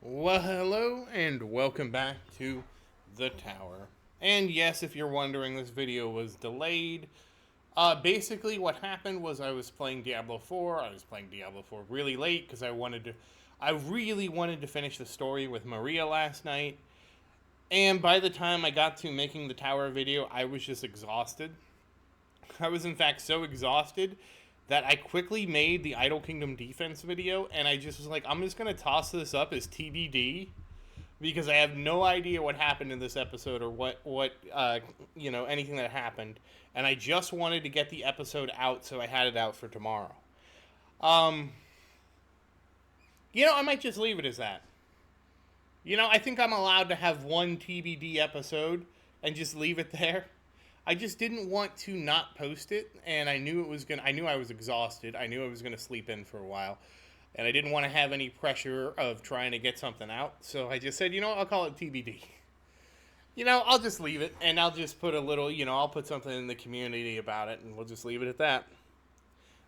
Well, hello and welcome back to the tower. And yes, if you're wondering, this video was delayed. Basically, what happened was I was playing Diablo 4. I was playing Diablo 4 really late because I really wanted to finish the story with Maria last night. And by the time I got to making the tower video, I was just exhausted. I was in fact so exhausted that I quickly made the Idle Kingdom defense video, and I just was like, I'm just gonna toss this up as TBD because I have no idea what happened in this episode or what anything that happened, and I just wanted to get the episode out, so I had it out for tomorrow. Um, I might just leave it as that. I think I'm allowed to have one TBD episode and just leave it there. I just didn't want to not post it, and I knew I was exhausted. I knew I was gonna sleep in for a while, and I didn't want to have any pressure of trying to get something out. So I just said, I'll call it TBD. I'll just leave it, and I'll just put a little, I'll put something in the community about it, and we'll just leave it at that.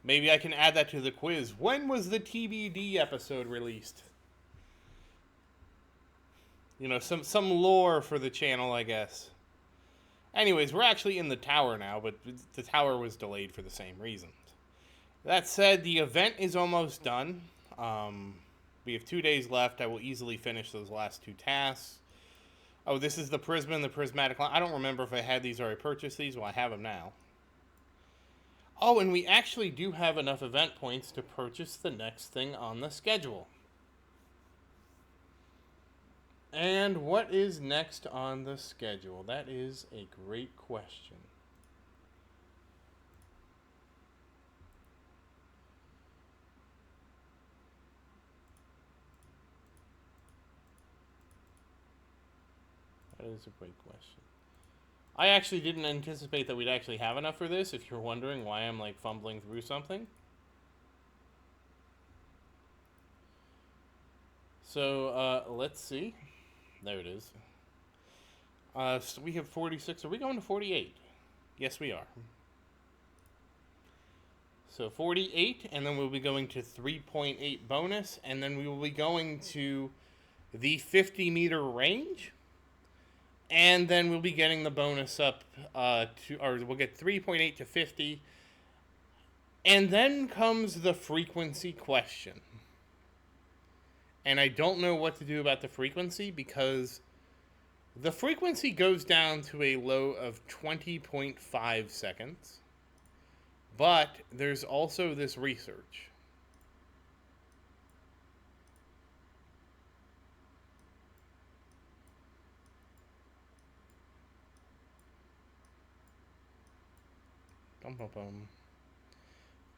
Maybe I can add that to the quiz. When was the TBD episode released? Some lore for the channel, I guess. Anyways, we're actually in the tower now, but the tower was delayed for the same reasons. That said, the event is almost done. We have 2 days left. I will easily finish those last two tasks. Oh, this is the Prism and the Prismatic line. I don't remember if I had these or I purchased these. Well, I have them now. Oh, and we actually do have enough event points to purchase the next thing on the schedule. And what is next on the schedule? That is a great question. That is a great question. I actually didn't anticipate that we'd actually have enough for this, if you're wondering why I'm like fumbling through something. So, let's see. There it is. So we have 46. Are we going to 48? Yes, we are. So 48, and then we'll be going to 3.8 bonus, and then we will be going to the 50-meter range, and then we'll be getting the bonus up we'll get 3.8 to 50, and then comes the frequency question. And I don't know what to do about the frequency because the frequency goes down to a low of 20.5 seconds. But there's also this research.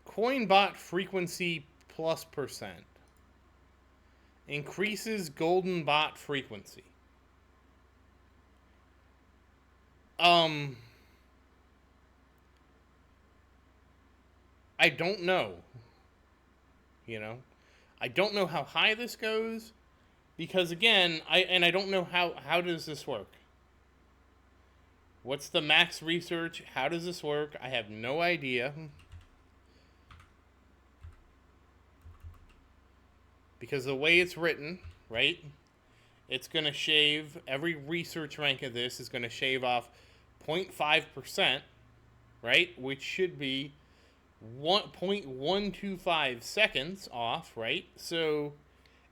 Coinbot frequency plus percent increases golden bot frequency. I don't know. I don't know how high this goes because again, I don't know how does this work? What's the max research? How does this work? I have no idea. Because the way it's written, right? It's going to shave, every research rank of this is going to shave off 0.5%, right? Which should be 0.125 seconds off, right? So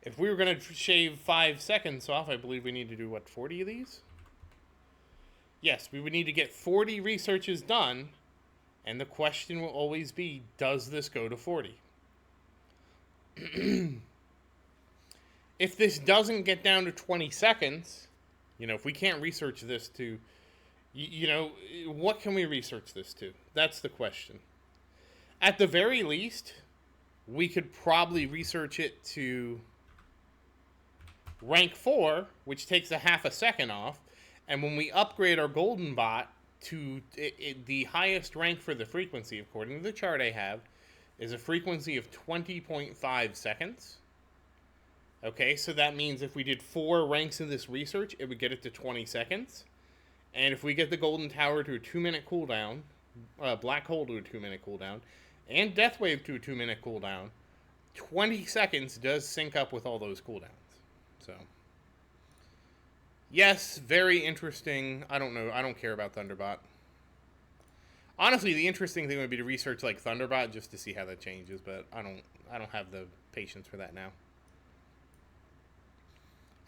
if we were going to shave 5 seconds off, I believe we need to do, 40 of these? Yes, we would need to get 40 researches done, and the question will always be, does this go to 40? If this doesn't get down to 20 seconds, if we can't research this to, what can we research this to? That's the question. At the very least, we could probably research it to rank 4, which takes a half a second off, and when we upgrade our golden bot to the highest rank for the frequency, according to the chart I have, is a frequency of 20.5 seconds. Okay, so that means if we did 4 ranks in this research, it would get it to 20 seconds. And if we get the Golden Tower to a 2-minute cooldown, Blackhole to a 2-minute cooldown, and Deathwave to a 2-minute cooldown, 20 seconds does sync up with all those cooldowns. So, yes, very interesting. I don't know. I don't care about Thunderbot. Honestly, the interesting thing would be to research like Thunderbot just to see how that changes, but I don't have the patience for that now.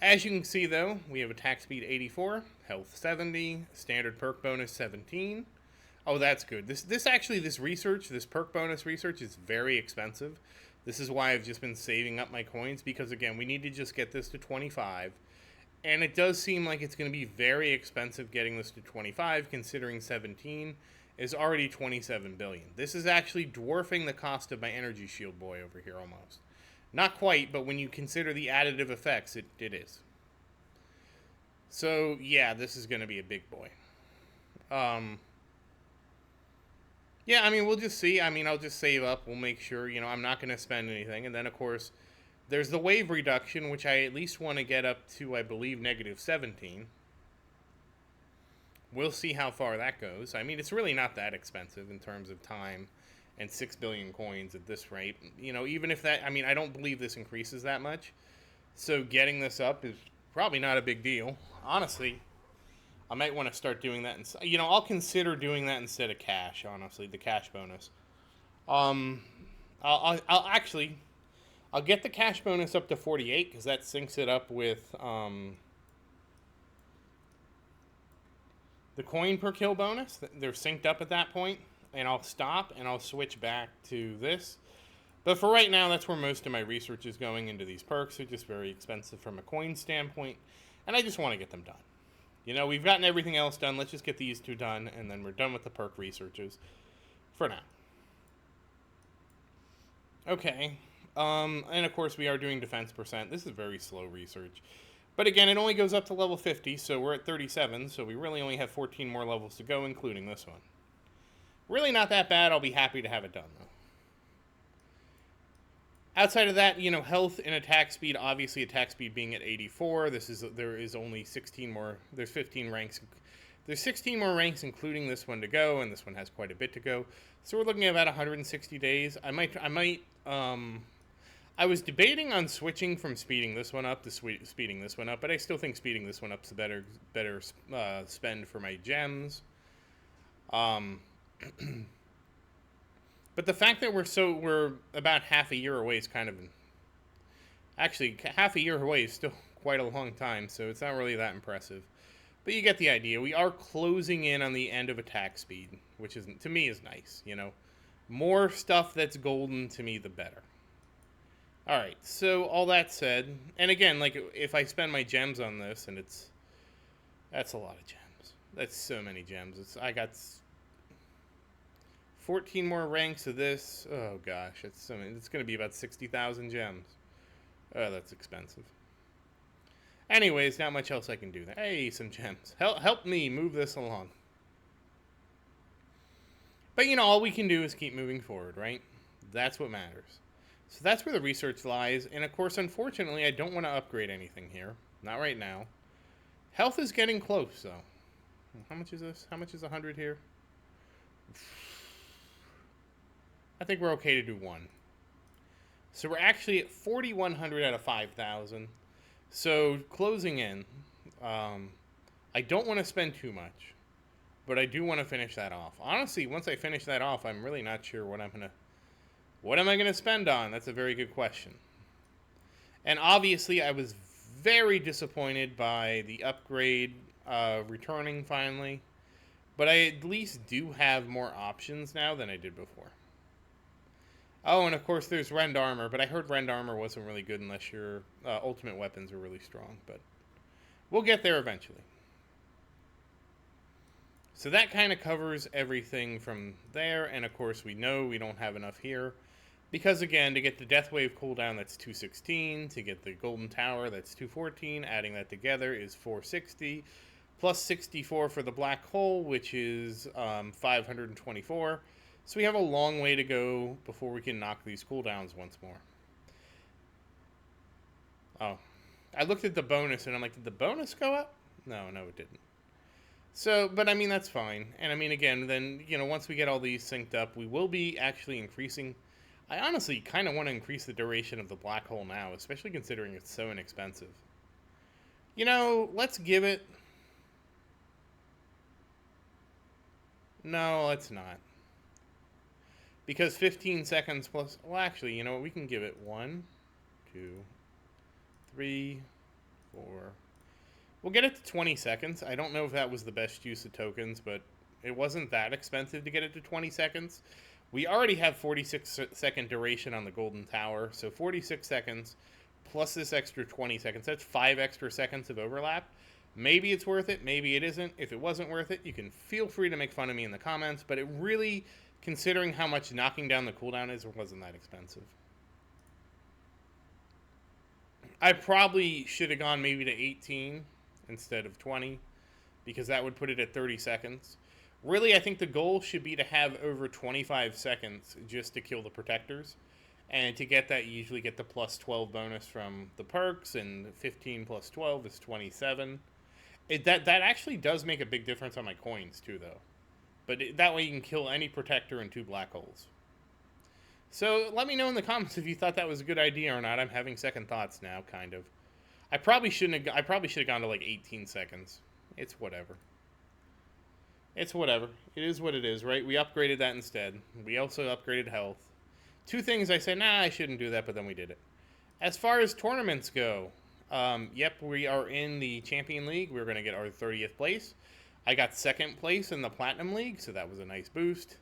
As you can see though, we have attack speed 84, health 70, standard perk bonus 17. Oh, that's good. This research, this perk bonus research is very expensive. This is why I've just been saving up my coins, because again, we need to just get this to 25. And it does seem like it's going to be very expensive getting this to 25, considering 17 is already 27 billion. This is actually dwarfing the cost of my energy shield boy over here almost. Not quite, but when you consider the additive effects, it is. So, yeah, this is going to be a big boy. Yeah, I mean, we'll just see. I mean, I'll just save up. We'll make sure, you know, I'm not going to spend anything. And then, of course, there's the wave reduction, which I at least want to get up to, I believe, negative 17. We'll see how far that goes. I mean, it's really not that expensive in terms of time and 6 billion coins at this rate. You know, even if that, I mean, I don't believe this increases that much. So getting this up is probably not a big deal. Honestly, I might want to start doing that. You know, I'll consider doing that instead of cash, honestly, the cash bonus. I'll actually, I'll get the cash bonus up to 48 because that syncs it up with, the coin per kill bonus. They're synced up at that point, and I'll stop and I'll switch back to this. But for right now, that's where most of my research is going into these perks. They're just very expensive from a coin standpoint, and I just want to get them done. You know, we've gotten everything else done. Let's just get these two done, and then we're done with the perk researches for now. Okay. And of course, we are doing defense percent. This is very slow research. But again, it only goes up to level 50, so we're at 37, so we really only have 14 more levels to go, including this one. Really not that bad. I'll be happy to have it done, though. Outside of that, you know, health and attack speed, obviously attack speed being at 84, there is only 16 more, there's 15 ranks. There's 16 more ranks, including this one to go, and this one has quite a bit to go. So we're looking at about 160 days. I was debating on switching from speeding this one up to speeding this one up, but I still think speeding this one up is a better spend for my gems. But the fact that we're about half a year away is kind of, actually half a year away is still quite a long time, so it's not really that impressive. But you get the idea. We are closing in on the end of attack speed, which is, to me, is nice. You know, more stuff that's golden, to me, the better. All right, so all that said, and again, like, if I spend my gems on this, and that's a lot of gems. That's so many gems. I got 14 more ranks of this. Oh gosh, it's going to be about 60,000 gems. Oh, that's expensive. Anyways, not much else I can do there. Hey, some gems. Help me move this along. But, you know, all we can do is keep moving forward, right? That's what matters. So that's where the research lies. And, of course, unfortunately, I don't want to upgrade anything here. Not right now. Health is getting close, though. How much is this? How much is 100 here? I think we're okay to do 1. So we're actually at 4,100 out of 5,000. So, closing in, I don't want to spend too much, but I do want to finish that off. Honestly, once I finish that off, I'm really not sure what am I going to spend on? That's a very good question. And obviously, I was very disappointed by the upgrade returning finally, but I at least do have more options now than I did before. Oh, and of course there's Rend Armor, but I heard Rend Armor wasn't really good unless your ultimate weapons were really strong, but we'll get there eventually. So that kind of covers everything from there, and of course we know we don't have enough here, because again, to get the Death Wave cooldown, that's 216, to get the Golden Tower, that's 214, adding that together is 460, plus 64 for the Black Hole, which is 524. So we have a long way to go before we can knock these cooldowns once more. Oh. I looked at the bonus and I'm like, did the bonus go up? No, it didn't. So, but I mean, that's fine. And I mean, again, then, you know, once we get all these synced up, we will be actually increasing. I honestly kind of want to increase the duration of the Black Hole now, especially considering it's so inexpensive. You know, let's give it... No, let's not. Because 15 seconds plus... Well, actually, you know what? We can give it 1, 2, 3, 4... We'll get it to 20 seconds. I don't know if that was the best use of tokens, but it wasn't that expensive to get it to 20 seconds. We already have 46-second duration on the Golden Tower, so 46 seconds plus this extra 20 seconds. That's 5 extra seconds of overlap. Maybe it's worth it, maybe it isn't. If it wasn't worth it, you can feel free to make fun of me in the comments, but it really, considering how much knocking down the cooldown is, it wasn't that expensive. I probably should have gone maybe to 18 instead of 20, because that would put it at 30 seconds. Really, I think the goal should be to have over 25 seconds just to kill the protectors. And to get that, you usually get the plus 12 bonus from the perks, and 15 plus 12 is 27. That actually does make a big difference on my coins, too, though. But that way you can kill any protector in 2 black holes. So let me know in the comments if you thought that was a good idea or not. I'm having second thoughts now, kind of. I probably should have gone to like 18 seconds. It's whatever. It's whatever. It is what it is, right? We upgraded that instead. We also upgraded health. 2 things I said, nah, I shouldn't do that, but then we did it. As far as tournaments go, yep, we are in the Champion League. We're going to get our 30th place. I got 2nd place in the Platinum League, so that was a nice boost.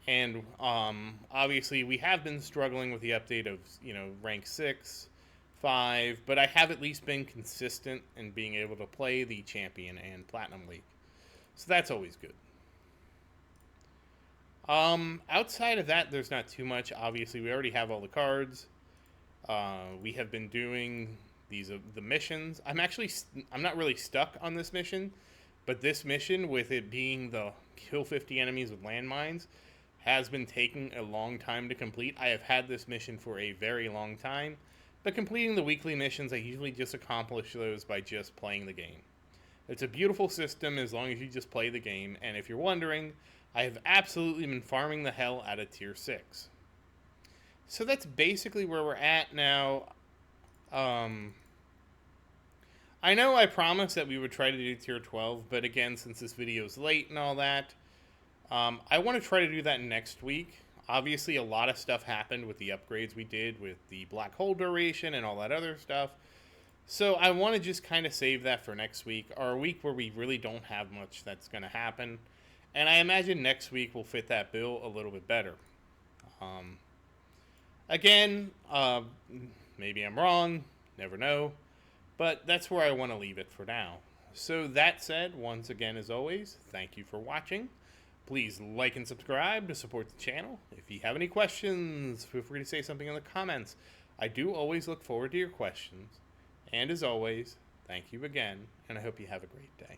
And obviously, we have been struggling with the update of, rank 6, 5, but I have at least been consistent in being able to play the Champion and Platinum League. So that's always good. Outside of that, there's not too much. Obviously, we already have all the cards. We have been doing the missions. I'm not really stuck on this mission, but this mission, with it being the kill 50 enemies with landmines, has been taking a long time to complete. I have had this mission for a very long time, but completing the weekly missions, I usually just accomplish those by just playing the game. It's a beautiful system as long as you just play the game, and if you're wondering, I have absolutely been farming the hell out of tier 6. So that's basically where we're at now. I know I promised that we would try to do tier 12, but again, since this video is late and all that, I want to try to do that next week. Obviously, a lot of stuff happened with the upgrades we did with the Blackhole duration and all that other stuff. So I want to just kind of save that for next week, or a week where we really don't have much that's going to happen. And I imagine next week will fit that bill a little bit better. Again, maybe I'm wrong, never know. But that's where I want to leave it for now. So that said, once again, as always, thank you for watching. Please like and subscribe to support the channel. If you have any questions, feel free to say something in the comments. I do always look forward to your questions. And as always, thank you again, and I hope you have a great day.